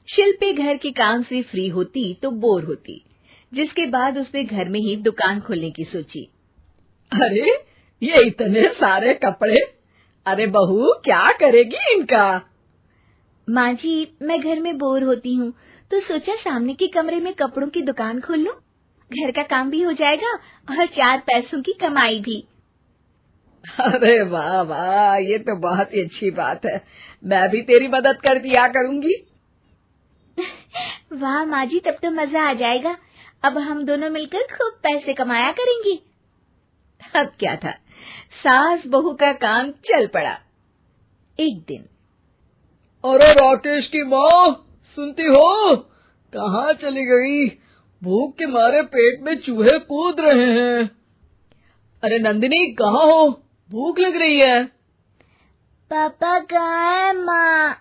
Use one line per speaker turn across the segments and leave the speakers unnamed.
शिल्पी घर के काम से फ्री होती तो बोर होती, जिसके बाद उसने घर में ही दुकान खोलने की सोची।
अरे ये इतने सारे कपड़े, अरे बहू क्या करेगी इनका?
माँ जी, मैं घर में बोर होती हूँ तो सोचा सामने के कमरे में कपड़ों की दुकान खोल लूं। घर का काम भी हो जाएगा और 4 पैसों की कमाई भी।
अरे वाह वाह, ये तो बहुत ही अच्छी बात है। मैं भी तेरी मदद कर दिया करूंगी।
वाह माँ जी, तब तो मजा आ जाएगा। अब हम दोनों मिलकर खूब पैसे कमाया करेंगे। अब क्या था, सास बहू का काम चल पड़ा। एक दिन,
अरे राकेश की माँ, सुनती हो? कहाँ चली गई? भूख के मारे पेट में चूहे कूद रहे हैं। अरे नंदिनी, कहाँ हो? भूख लग रही है।
पापा कहाँ है माँ?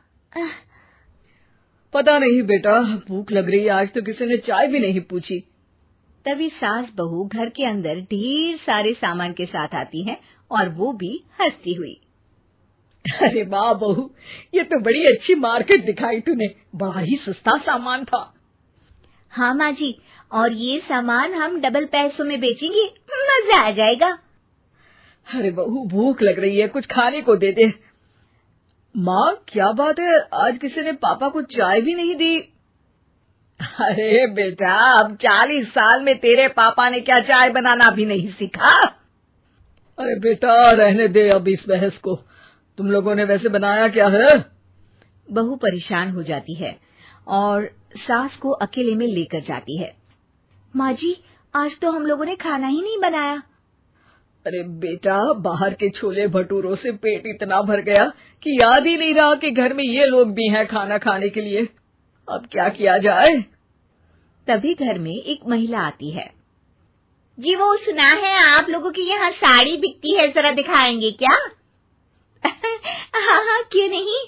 पता नहीं बेटा, भूख लग रही है। आज तो किसी ने चाय भी नहीं पूछी।
तभी सास बहू घर के अंदर ढेर सारे सामान के साथ आती हैं और वो भी हंसती हुई।
अरे वाह बहू, ये तो बड़ी अच्छी मार्केट दिखाई तूने। बड़ा ही सस्ता सामान था।
हाँ माँ जी, और ये सामान हम डबल पैसों में बेचेंगे, मजा आ जाएगा।
अरे बहू, भूख लग रही है, कुछ खाने को दे दे। माँ क्या बात है, आज किसी ने पापा को चाय भी नहीं दी? अरे बेटा, अब 40 साल में तेरे पापा ने क्या चाय बनाना भी नहीं सीखा? अरे बेटा रहने दे अब इस बहस को। तुम लोगों ने वैसे बनाया क्या है?
बहू परेशान हो जाती है और सास को अकेले में लेकर जाती है। माँ जी, आज तो हम लोगों ने खाना ही नहीं बनाया।
अरे बेटा, बाहर के छोले भटूरों से पेट इतना भर गया कि याद ही नहीं रहा कि घर में ये लोग भी हैं खाना खाने के लिए। अब क्या किया जाए?
तभी घर में एक महिला आती है। जी, वो सुना है आप लोगों की यहाँ साड़ी बिकती है, जरा दिखाएंगे क्या? हाँ हाँ, क्यों नहीं।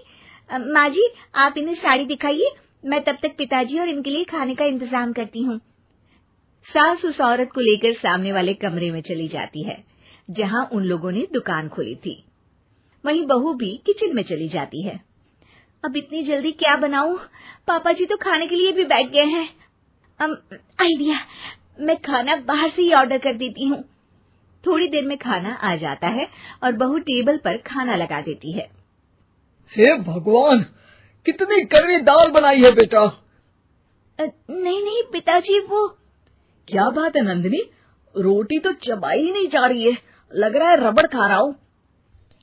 माँ जी, आप इन्हें साड़ी दिखाइए, मैं तब तक पिताजी और इनके लिए खाने का इंतजाम करती हूँ। सास उस औरत को लेकर सामने वाले कमरे में चली जाती है जहाँ उन लोगों ने दुकान खोली थी। वहीं बहू भी किचन में चली जाती है। अब इतनी जल्दी क्या बनाऊं? पापा जी तो खाने के लिए भी बैठ गए हैं। आइडिया, मैं खाना बाहर से ही ऑर्डर कर देती हूँ। थोड़ी देर में खाना आ जाता है और बहू टेबल पर खाना लगा देती है।
हे भगवान, कितनी कड़वी दाल बनाई है बेटा।
नहीं नहीं पिताजी, वो
क्या बात है नंदिनी, रोटी तो चबाई ही नहीं जा रही है, लग रहा है रबड़ खा रहा हूँ।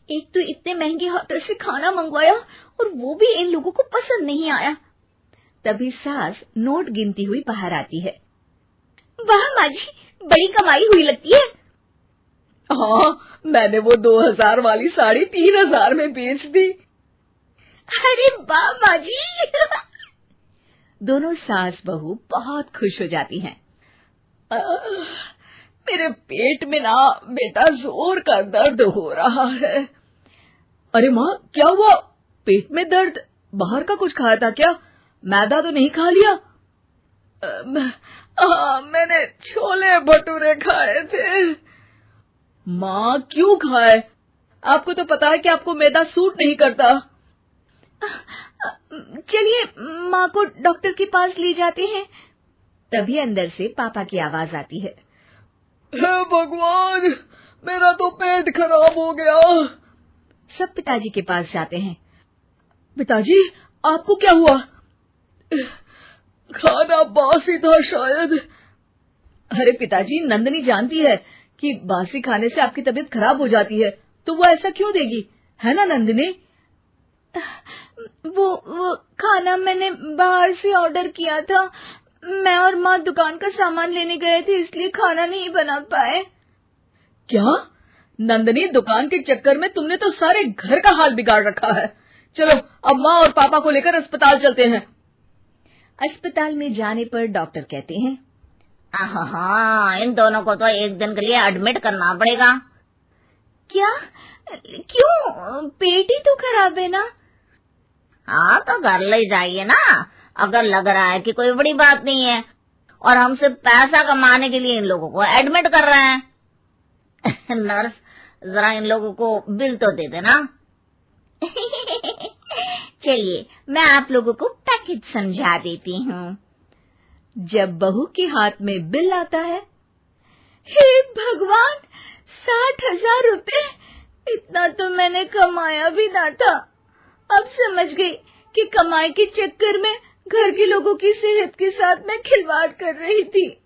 एक तो इतने महंगे होटल से खाना मंगवाया और वो भी इन लोगों को पसंद नहीं आया। तभी सास नोट गिनती हुई बाहर आती है। वाह माँ जी, बड़ी कमाई हुई लगती है।
हाँ, मैंने वो 2000 वाली साड़ी 3000 में बेच दी।
अरे वाह माँ जी। दोनों सास बहू बहुत खुश हो जाती हैं।
मेरे पेट में ना बेटा जोर का दर्द हो रहा है। अरे माँ, क्या हुआ? पेट में दर्द? बाहर का कुछ खाया था क्या? मैदा तो नहीं खा लिया? मैंने छोले भटूरे खाए थे। माँ क्यों खाए? आपको तो पता है कि आपको मैदा सूट नहीं करता।
चलिए माँ को डॉक्टर के पास ले जाते हैं। तभी अंदर से पापा की आवाज आती है।
हे भगवान, मेरा तो पेट खराब हो गया।
सब पिताजी के पास जाते हैं।
पिताजी, आपको क्या हुआ? खाना बासी था शायद। अरे पिताजी, नंदिनी जानती है कि बासी खाने से आपकी तबीयत खराब हो जाती है, तो वो ऐसा क्यों देगी, है ना नंदिनी?
वो खाना मैंने बाहर से ऑर्डर किया था। मैं और माँ दुकान का सामान लेने गए थे, इसलिए खाना नहीं बना पाए।
क्या नंदिनी, दुकान के चक्कर में तुमने तो सारे घर का हाल बिगाड़ रखा है। चलो अब माँ और पापा को लेकर अस्पताल चलते हैं।
अस्पताल में जाने पर डॉक्टर कहते हैं,
हाँ, इन दोनों को तो एक दिन के लिए एडमिट करना पड़ेगा।
क्या? क्यों? पेट ही तो खराब है ना।
हाँ, तो घर ले जाइए ना, अगर लग रहा है कि कोई बड़ी बात नहीं है और हम सिर्फ पैसा कमाने के लिए इन लोगों को एडमिट कर रहे हैं। नर्स, जरा इन लोगों को बिल तो दे देना।
चलिए मैं आप लोगों को पैकेज समझा देती हूँ।
जब बहू के हाथ में बिल आता है,
हे भगवान, 60,000 रुपए! इतना तो मैंने कमाया भी ना था। अब समझ गई कि कमाई के चक्कर में घर के लोगों की सेहत के साथ मैं खिलवाड़ कर रही थी।